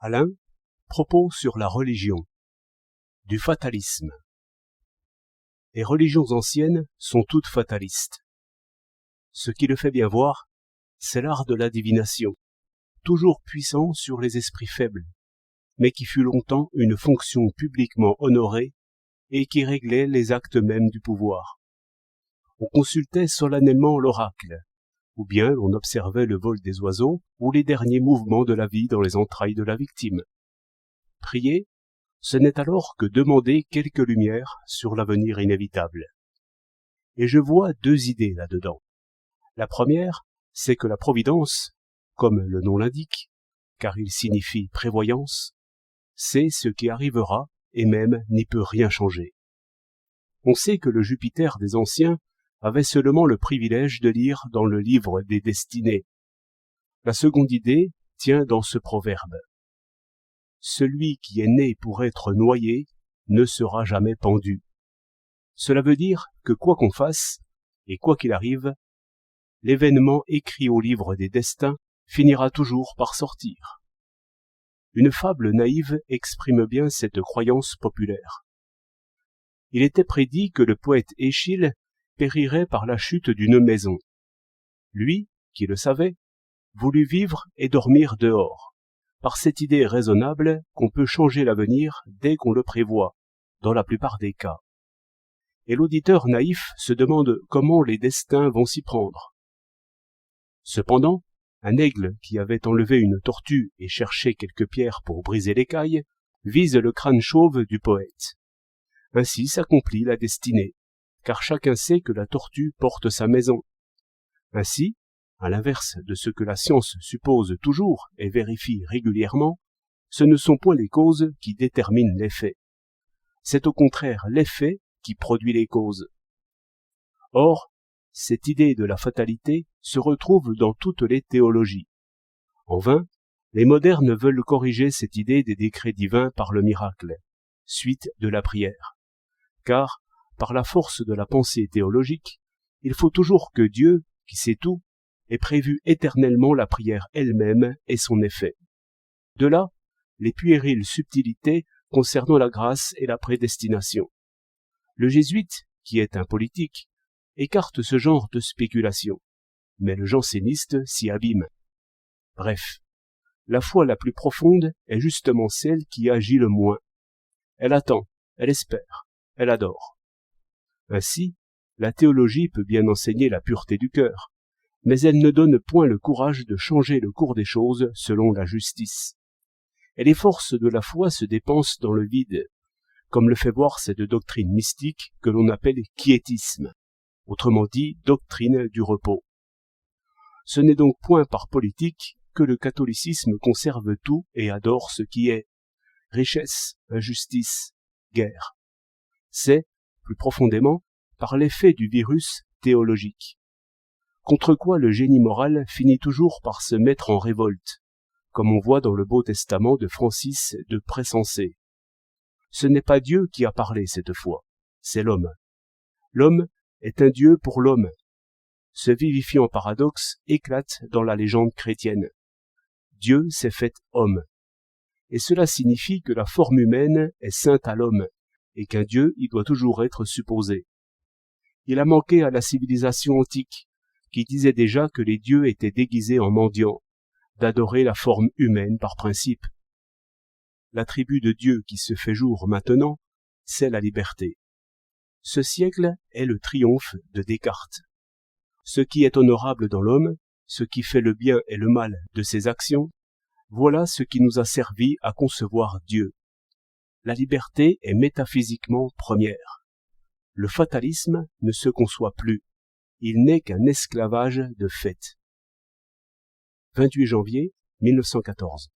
Alain, propos sur la religion. Du fatalisme. Les religions anciennes sont toutes fatalistes. Ce qui le fait bien voir, c'est l'art de la divination, toujours puissant sur les esprits faibles, mais qui fut longtemps une fonction publiquement honorée et qui réglait les actes mêmes du pouvoir. On consultait solennellement l'oracle, ou bien l'on observait le vol des oiseaux ou les derniers mouvements de la vie dans les entrailles de la victime. Prier, ce n'est alors que demander quelques lumières sur l'avenir inévitable. Et je vois deux idées là-dedans. La première, c'est que la providence, comme le nom l'indique, car il signifie prévoyance, sait ce qui arrivera et même n'y peut rien changer. On sait que le Jupiter des anciens avait seulement le privilège de lire dans le livre des destinées. La seconde idée tient dans ce proverbe. Celui qui est né pour être noyé ne sera jamais pendu. Cela veut dire que quoi qu'on fasse, et quoi qu'il arrive, l'événement écrit au livre des destins finira toujours par sortir. Une fable naïve exprime bien cette croyance populaire. Il était prédit que le poète Échille périrait par la chute d'une maison. Lui, qui le savait, voulut vivre et dormir dehors, par cette idée raisonnable qu'on peut changer l'avenir dès qu'on le prévoit, dans la plupart des cas. Et l'auditeur naïf se demande comment les destins vont s'y prendre. Cependant, un aigle qui avait enlevé une tortue et cherché quelques pierres pour briser l'écaille, vise le crâne chauve du poète. Ainsi s'accomplit la destinée, car chacun sait que la tortue porte sa maison. Ainsi, à l'inverse de ce que la science suppose toujours et vérifie régulièrement, ce ne sont point les causes qui déterminent l'effet. C'est au contraire l'effet qui produit les causes. Or, cette idée de la fatalité se retrouve dans toutes les théologies. En vain, les modernes veulent corriger cette idée des décrets divins par le miracle, suite de la prière. Car, par la force de la pensée théologique, il faut toujours que Dieu, qui sait tout, ait prévu éternellement la prière elle-même et son effet. De là, les puériles subtilités concernant la grâce et la prédestination. Le jésuite, qui est un politique, écarte ce genre de spéculation, mais le janséniste s'y abîme. Bref, la foi la plus profonde est justement celle qui agit le moins. Elle attend, elle espère, elle adore. Ainsi, la théologie peut bien enseigner la pureté du cœur, mais elle ne donne point le courage de changer le cours des choses selon la justice. Et les forces de la foi se dépensent dans le vide, comme le fait voir cette doctrine mystique que l'on appelle quiétisme, autrement dit doctrine du repos. Ce n'est donc point par politique que le catholicisme conserve tout et adore ce qui est richesse, injustice, guerre. C'est, plus profondément, par l'effet du virus théologique, contre quoi le génie moral finit toujours par se mettre en révolte, comme on voit dans le Beau Testament de Francis de Pressensé. Ce n'est pas Dieu qui a parlé cette fois, c'est l'homme. L'homme est un Dieu pour l'homme. Ce vivifiant paradoxe éclate dans la légende chrétienne. Dieu s'est fait homme. Et cela signifie que la forme humaine est sainte à l'homme, et qu'un Dieu y doit toujours être supposé. Il a manqué à la civilisation antique, qui disait déjà que les dieux étaient déguisés en mendiants, d'adorer la forme humaine par principe. L'attribut de Dieu qui se fait jour maintenant, c'est la liberté. Ce siècle est le triomphe de Descartes. Ce qui est honorable dans l'homme, ce qui fait le bien et le mal de ses actions, voilà ce qui nous a servi à concevoir Dieu. La liberté est métaphysiquement première. Le fatalisme ne se conçoit plus. Il n'est qu'un esclavage de fait. 28 janvier 1914.